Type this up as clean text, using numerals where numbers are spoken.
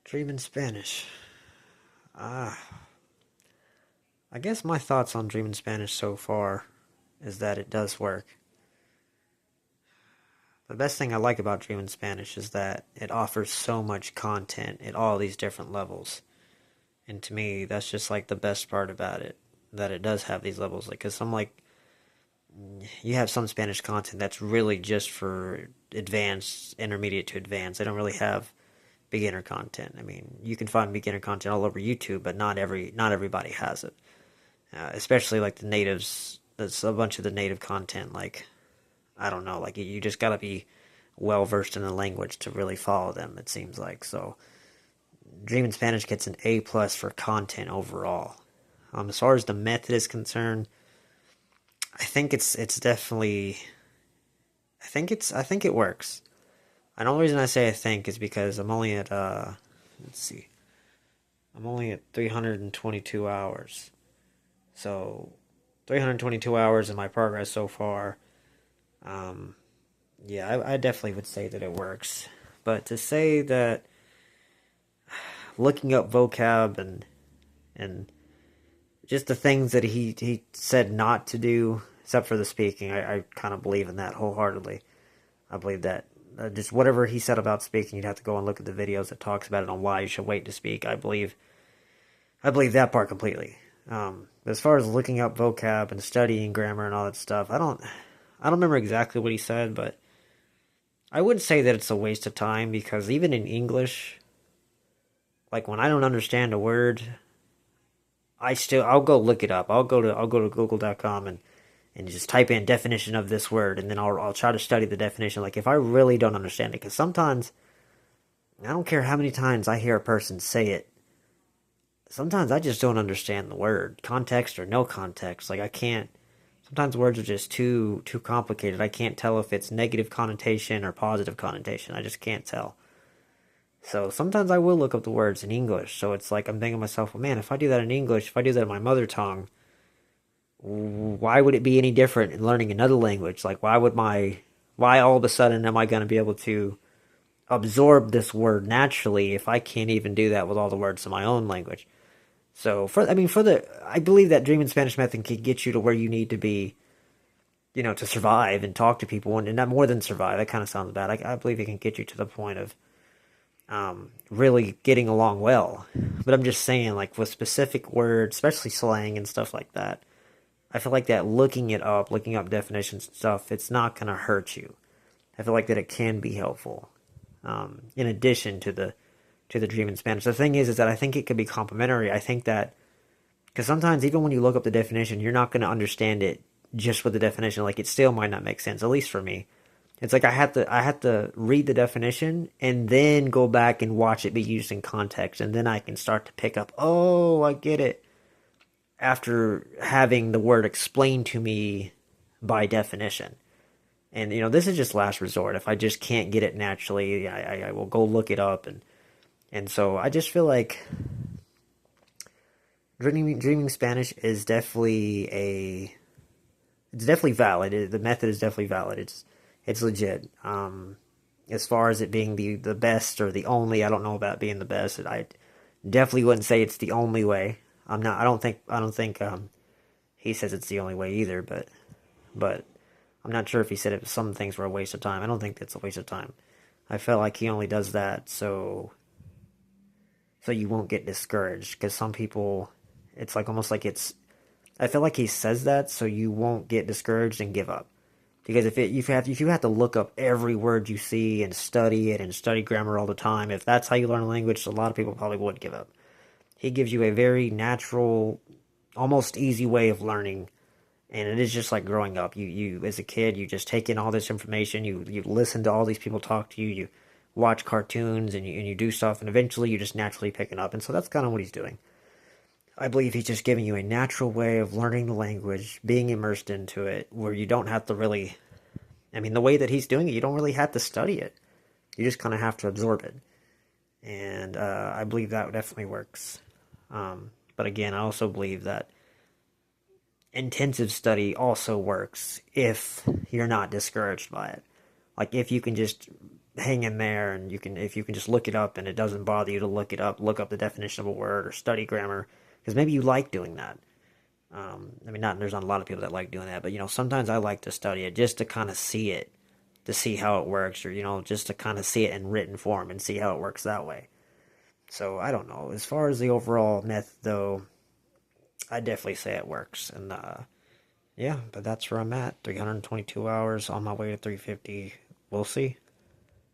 Dreaming Spanish. Ah, I guess my thoughts on Dreaming Spanish so far is that it does work. The best thing I like about Dreaming Spanish is that it offers so much content at all these different levels. And to me, that's just like the best part about it, that it does have these levels. Like, cause you have some Spanish content that's really just for advanced, intermediate to advanced. They don't really have beginner content. I mean, you can find beginner content all over YouTube, but not everybody has it. Especially like the natives. There's a bunch of the native content. Like I don't know, like you just gotta be well versed in the language to really follow them. It seems like so. Dream in Spanish gets an A+ for content overall. As far as the method is concerned, I think it's definitely. I think it works. And the only reason I say I think is because I'm only at let's see, I'm only at 322 hours. So 322 hours in my progress so far. Um, yeah, I definitely would say that it works. But to say that looking up vocab and just the things that he said not to do, except for the speaking, I kind of believe in that wholeheartedly. I believe that just whatever he said about speaking, you'd have to go and look at the videos that talks about it on why you should wait to speak. I believe that part completely. As far as looking up vocab and studying grammar and all that stuff, I don't remember exactly what he said, but I would say that it's a waste of time because even in English, like when I don't understand a word, I'll go look it up. I'll go to google.com and just type in definition of this word and then I'll try to study the definition like if I really don't understand it, cuz sometimes I don't care how many times I hear a person say it. Sometimes I just don't understand the word, context or no context. Like I can't. Sometimes words are just too complicated. I can't tell if it's negative connotation or positive connotation. I just can't tell. So sometimes I will look up the words in English. So it's like I'm thinking to myself, well, man, if I do that in English, if I do that in my mother tongue, why would it be any different in learning another language? Like, why all of a sudden am I going to be able to absorb this word naturally if I can't even do that with all the words in my own language? So I believe that Dream in Spanish method can get you to where you need to be, to survive and talk to people, and not more than survive. That kind of sounds bad. I believe it can get you to the point of really getting along well. But I'm just saying, like with specific words, especially slang and stuff like that, I feel like that looking up definitions and stuff, it's not gonna hurt you. I feel like that it can be helpful. In addition to the dream in Spanish, the thing is that I think it could be complementary. I think that because sometimes even when you look up the definition, you're not gonna understand it just with the definition. Like it still might not make sense, at least for me. It's like I have to read the definition and then go back and watch it be used in context, and then I can start to pick up. Oh, I get it. After having the word explained to me by definition, and this is just last resort. If I just can't get it naturally, I will go look it up, and so I just feel like dreaming Spanish is definitely a it's definitely valid. The method is definitely valid. It's legit. As far as it being the best or the only, I don't know about being the best. I definitely wouldn't say it's the only way. I'm not. I don't think he says it's the only way either. But I'm not sure if he said it. Some things were a waste of time. I don't think it's a waste of time. I felt like he only does that so you won't get discouraged because some people, it's like almost like it's. I feel like he says that so you won't get discouraged and give up. Because if you have to look up every word you see and study it and study grammar all the time, if that's how you learn a language, a lot of people probably would give up. He gives you a very natural, almost easy way of learning, and it is just like growing up. You as a kid, you just take in all this information. You listen to all these people talk to you. You watch cartoons and you do stuff, and eventually you just naturally pick it up. And so that's kind of what he's doing. I believe he's just giving you a natural way of learning the language, being immersed into it, where you don't have to really. I mean, the way that he's doing it, you don't really have to study it. You just kind of have to absorb it. And I believe that definitely works. But again, I also believe that intensive study also works if you're not discouraged by it. Like if you can just hang in there, and if you can just look it up and it doesn't bother you to look up the definition of a word or study grammar, because maybe you like doing that. I mean, not there's not a lot of people that like doing that, but sometimes I like to study it just to kind of see it, to see how it works, or just to kind of see it in written form and see how it works that way. So I don't know. As far as the overall method, though, I definitely say it works, and yeah, but that's where I'm at. 322 hours on my way to 350. We'll see.